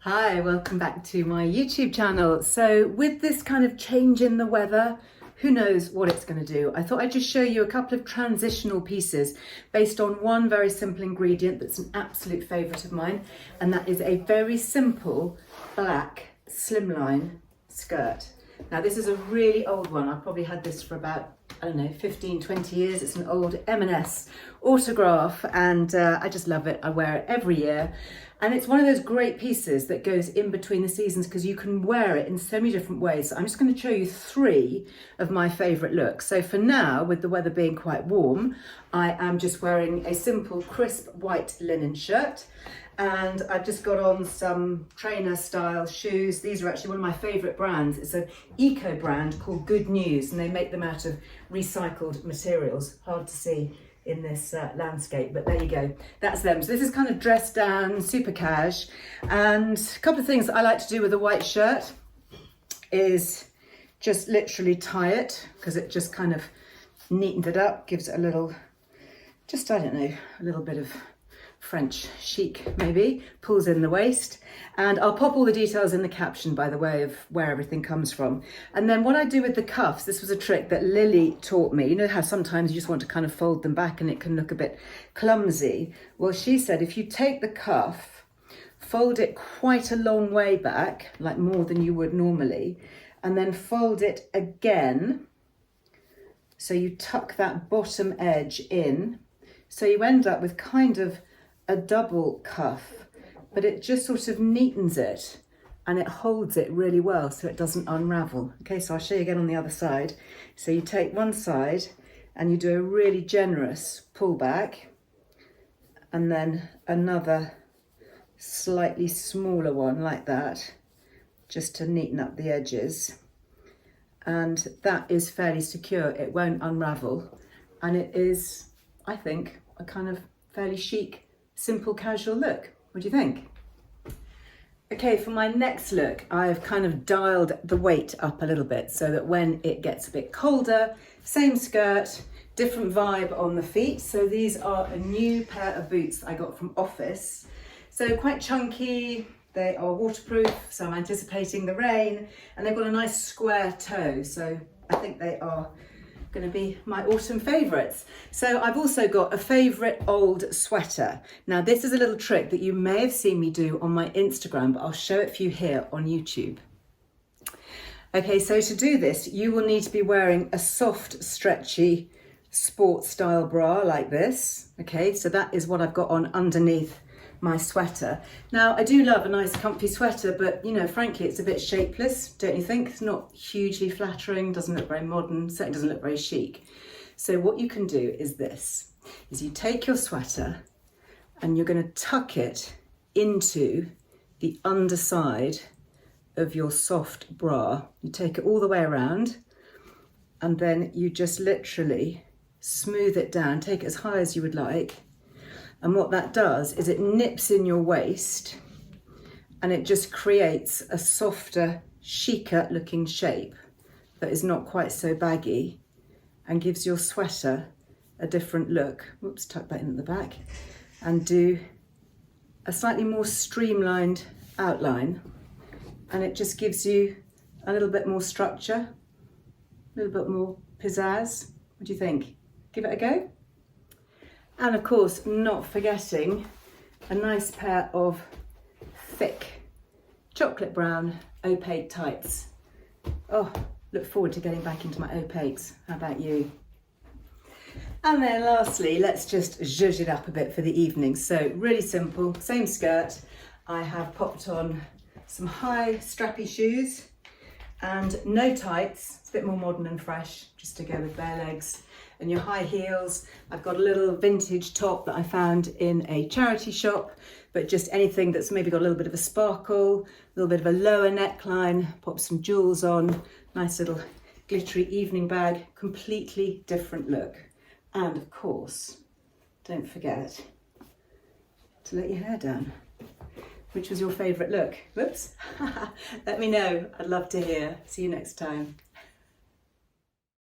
Hi, welcome back to my YouTube channel. So with this kind of change in the weather, who knows what it's going to do? I thought I'd just show you a couple of transitional pieces based on one very simple ingredient that's an absolute favourite of mine, and that is a very simple black slimline skirt. Now this is a really old one. I've probably had this for about, I don't know, 15, 20 years. It's an old M&S autograph and I just love it. I wear it every year. And it's one of those great pieces that goes in between the seasons because you can wear it in so many different ways. So I'm just going to show you three of my favourite looks. So for now, with the weather being quite warm, I am just wearing a simple crisp white linen shirt. And I've just got on some trainer style shoes. These are actually one of my favourite brands. It's an eco brand called Good News, and they make them out of recycled materials. Hard to see in this landscape, but there you go. That's them. So this is kind of dressed down, super cash. And a couple of things that I like to do with a white shirt is just literally tie it, because it just kind of neatens it up, gives it a little, just, I don't know, a little bit of French chic maybe, pulls in the waist. And I'll pop all the details in the caption, by the way, of where everything comes from. And then what I do with the cuffs, this was a trick that Lily taught me. You know how sometimes you just want to kind of fold them back and it can look a bit clumsy? Well, she said if you take the cuff, fold it quite a long way back, like more than you would normally, and then fold it again. So you tuck that bottom edge in. So you end up with kind of a double cuff, but it just sort of neatens it and it holds it really well so it doesn't unravel. Okay, so I'll show you again on the other side. So you take one side and you do a really generous pull back, and then another slightly smaller one like that, just to neaten up the edges. And that is fairly secure, it won't unravel, and it is, I think, a kind of fairly chic, simple, casual look. What do you think? Okay, for my next look, I've kind of dialed the weight up a little bit so that when it gets a bit colder, same skirt, different vibe on the feet. So these are a new pair of boots that I got from Office. So quite chunky, they are waterproof, so I'm anticipating the rain, and they've got a nice square toe. So I think they are going to be my autumn favourites. So I've also got a favourite old sweater. Now this is a little trick that you may have seen me do on my Instagram, but I'll show it for you here on YouTube. Okay, so to do this, you will need to be wearing a soft, stretchy, sports style bra like this. Okay, so that is what I've got on underneath my sweater. Now I do love a nice comfy sweater, but you know, frankly, it's a bit shapeless, don't you think? It's not hugely flattering, doesn't look very modern, certainly doesn't look very chic. So what you can do is this, is you take your sweater and you're going to tuck it into the underside of your soft bra. You take it all the way around and then you just literally smooth it down, take it as high as you would like. And what that does is it nips in your waist and it just creates a softer, chicer looking shape that is not quite so baggy and gives your sweater a different look. Whoops, tuck that in at the back, and do a slightly more streamlined outline. And it just gives you a little bit more structure, a little bit more pizzazz. What do you think? Give it a go? And of course, not forgetting a nice pair of thick chocolate brown opaque tights. Oh, look forward to getting back into my opaques. How about you? And then lastly, let's just zhuzh it up a bit for the evening. So really simple, same skirt. I have popped on some high strappy shoes and no tights. It's a bit more modern and fresh, just to go with bare legs. And your high heels. I've got a little vintage top that I found in a charity shop, but just anything that's maybe got a little bit of a sparkle, a little bit of a lower neckline, pop some jewels on, nice little glittery evening bag, completely different look. And of course, don't forget to let your hair down. Which was your favourite look? Whoops. Let me know, I'd love to hear. See you next time.